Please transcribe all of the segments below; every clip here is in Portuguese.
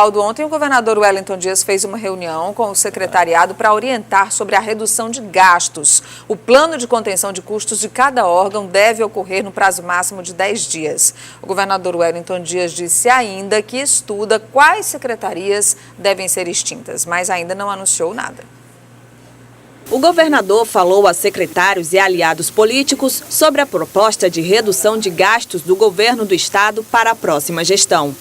Ontem o governador Wellington Dias fez uma reunião com o secretariado para orientar sobre a redução de gastos. O plano de contenção de custos de cada órgão deve ocorrer no prazo máximo de 10 dias. O governador Wellington Dias disse ainda que estuda quais secretarias devem ser extintas, mas ainda não anunciou nada. O governador falou a secretários e aliados políticos sobre a proposta de redução de gastos do governo do estado para a próxima gestão.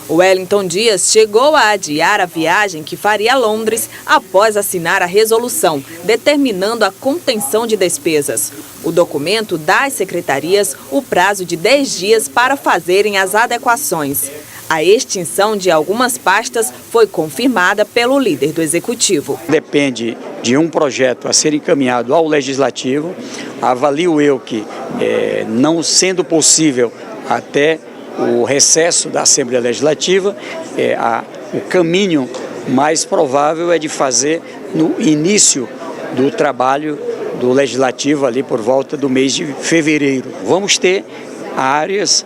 O Wellington Dias chegou a adiar a viagem que faria a Londres após assinar a resolução, determinando a contenção de despesas. O documento dá às secretarias o prazo de 10 dias para fazerem as adequações. A extinção de algumas pastas foi confirmada pelo líder do Executivo. Depende de um projeto a ser encaminhado ao Legislativo. Avalio eu que, não sendo possível até o recesso da Assembleia Legislativa, o caminho mais provável é de fazer no início do trabalho do Legislativo, ali por volta do mês de fevereiro. Vamos ter áreas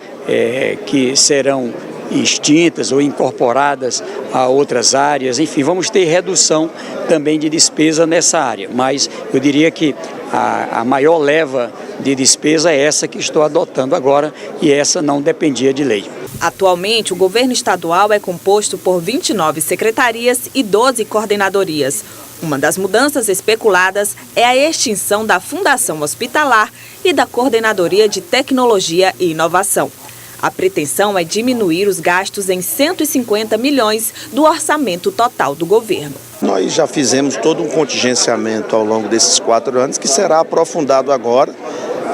que serão extintas ou incorporadas a outras áreas, enfim, vamos ter redução também de despesa nessa área, mas eu diria que a maior leva de despesa é essa que estou adotando agora e essa não dependia de lei. Atualmente, o governo estadual é composto por 29 secretarias e 12 coordenadorias. Uma das mudanças especuladas é a extinção da Fundação Hospitalar e da Coordenadoria de Tecnologia e Inovação. A pretensão é diminuir os gastos em 150 milhões do orçamento total do governo. Nós já fizemos todo um contingenciamento ao longo desses 4 anos, que será aprofundado agora,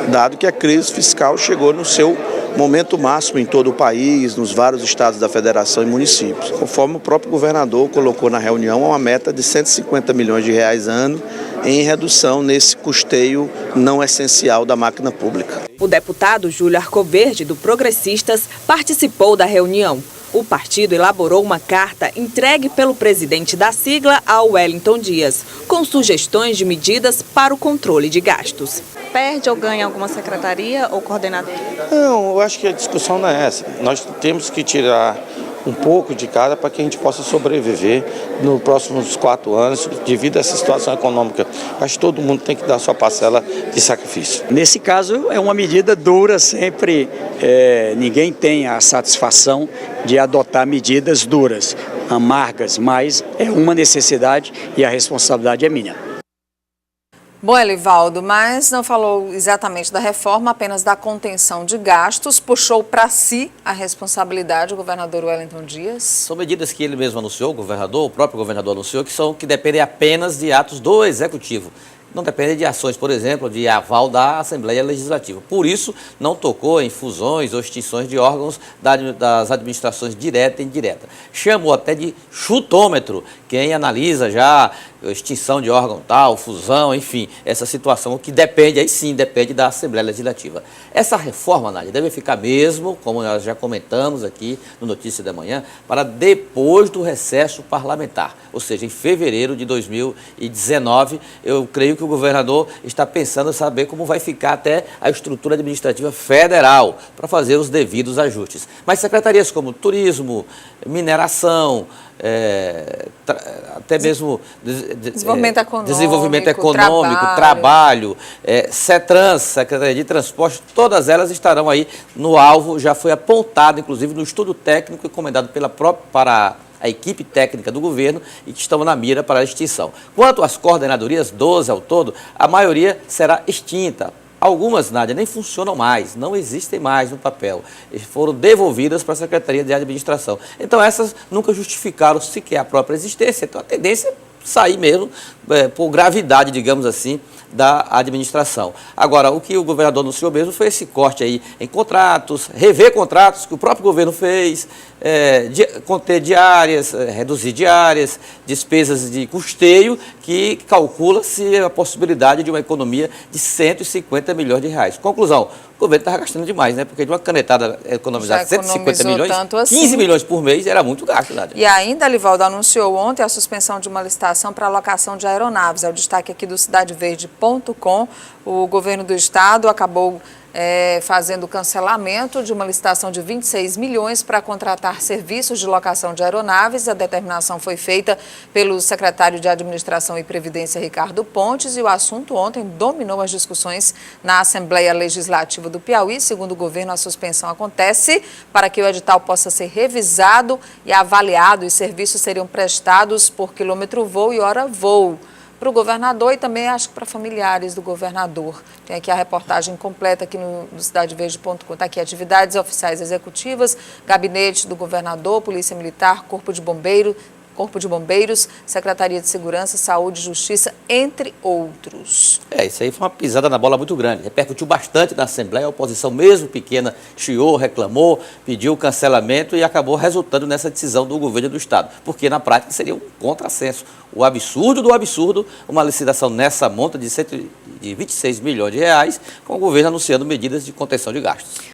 dado que a crise fiscal chegou no seu momento máximo em todo o país, nos vários estados da federação e municípios. Conforme o próprio governador colocou na reunião, uma meta de 150 milhões de reais ano em redução nesse custeio não essencial da máquina pública. O deputado Júlio Arcoverde, do Progressistas, participou da reunião. O partido elaborou uma carta entregue pelo presidente da sigla ao Wellington Dias, com sugestões de medidas para o controle de gastos. Perde ou ganha alguma secretaria ou coordenadoria? Não, eu acho que a discussão não é essa. Nós temos que tirar um pouco de cada para que a gente possa sobreviver nos próximos 4 anos devido a essa situação econômica. Acho que todo mundo tem que dar sua parcela de sacrifício. Nesse caso é uma medida dura, sempre ninguém tem a satisfação de adotar medidas duras, amargas, mas é uma necessidade e a responsabilidade é minha. Bom, Elivaldo, mas não falou exatamente da reforma, apenas da contenção de gastos, puxou para si a responsabilidade o governador Wellington Dias. São medidas que ele mesmo anunciou, o próprio governador anunciou, que dependem apenas de atos do Executivo. Não depende de ações, por exemplo, de aval da Assembleia Legislativa. Por isso, não tocou em fusões ou extinções de órgãos das administrações direta e indireta. Chamou até de chutômetro quem analisa já extinção de órgão tal, fusão, enfim, essa situação que depende, aí sim, depende da Assembleia Legislativa. Essa reforma, Nádia, deve ficar mesmo, como nós já comentamos aqui no Notícia da Manhã, para depois do recesso parlamentar, ou seja, em fevereiro de 2019, eu creio que o governador está pensando em saber como vai ficar até a estrutura administrativa federal para fazer os devidos ajustes. Mas secretarias como turismo, mineração, até mesmo desenvolvimento econômico, trabalho, CETRANS, Secretaria de Transporte, todas elas estarão aí no alvo, já foi apontado, inclusive, no estudo técnico encomendado para a equipe técnica do governo e que estão na mira para a extinção. Quanto às coordenadorias, 12 ao todo, a maioria será extinta. Algumas, Nádia, nem funcionam mais, não existem mais no papel. Foram devolvidas para a Secretaria de Administração. Então, essas nunca justificaram sequer a própria existência. Então, a tendência é sair mesmo, por gravidade, digamos assim, da administração. Agora, o que o governador anunciou mesmo foi esse corte aí em contratos, rever contratos que o próprio governo fez, conter diárias, reduzir diárias, despesas de custeio, que calcula-se a possibilidade de uma economia de 150 milhões de reais. Conclusão, o governo estava gastando demais, né? Porque de uma canetada economizar 150 milhões, assim. 15 milhões por mês era muito gasto, Nádia. E ainda, Elivaldo, anunciou ontem a suspensão de uma licitação para alocação de aeronaves. É o destaque aqui do cidadeverde.com. O governo do estado acabou fazendo o cancelamento de uma licitação de 26 milhões para contratar serviços de locação de aeronaves. A determinação foi feita pelo secretário de Administração e Previdência, Ricardo Pontes, e o assunto ontem dominou as discussões na Assembleia Legislativa do Piauí. Segundo o governo, a suspensão acontece para que o edital possa ser revisado e avaliado. Os serviços seriam prestados por quilômetro voo e hora voo para o governador e também acho que para familiares do governador. Tem aqui a reportagem completa aqui no cidadeverde.com. Está aqui atividades oficiais executivas, gabinete do governador, Polícia Militar, Corpo de Bombeiros, Secretaria de Segurança, Saúde e Justiça, entre outros. Isso aí foi uma pisada na bola muito grande. Repercutiu bastante na Assembleia, a oposição mesmo pequena chiou, reclamou, pediu o cancelamento e acabou resultando nessa decisão do governo do Estado. Porque na prática seria um contrassenso. O absurdo do absurdo, uma licitação nessa monta de 26 milhões de reais, com o governo anunciando medidas de contenção de gastos.